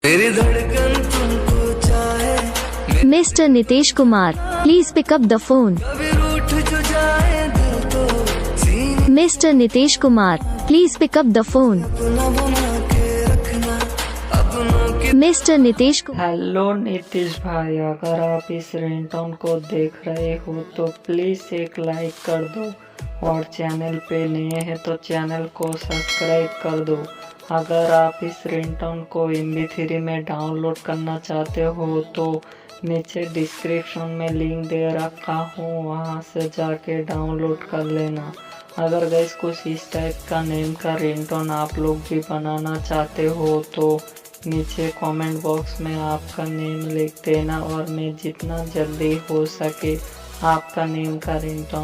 मेरी धड़कन तुमको चाहे। Mister Nitish Kumar, please pick up the phone. कभी रूठ जो जाए दिल तो सीने mister Nitish Kumar, please pick up the phone. अपना बना के रखना अपनों की। मिस्टर नीतीश कुमार। हेलो नीतीश भाई, अगर आप इस रिंगटोन को देख रहे हो तो प्लीज़ एक लाइक कर दो और चैनल पे नए हैं तो चैनल को सब्सक्राइब कर दो। अगर आप इस रिंगटोन को MP3 में डाउनलोड करना चाहते हो तो नीचे डिस्क्रिप्शन में लिंक दे रखा हूँ, वहाँ से जाके डाउनलोड कर लेना। अगर गैस कुछ इस टाइप का नेम का रिंगटोन आप लोग भी बनाना चाहते हो तो नीचे कमेंट बॉक्स में आपका नेम लिख देना और मैं जितना जल्दी हो सके आपका नेम का रिंगटोन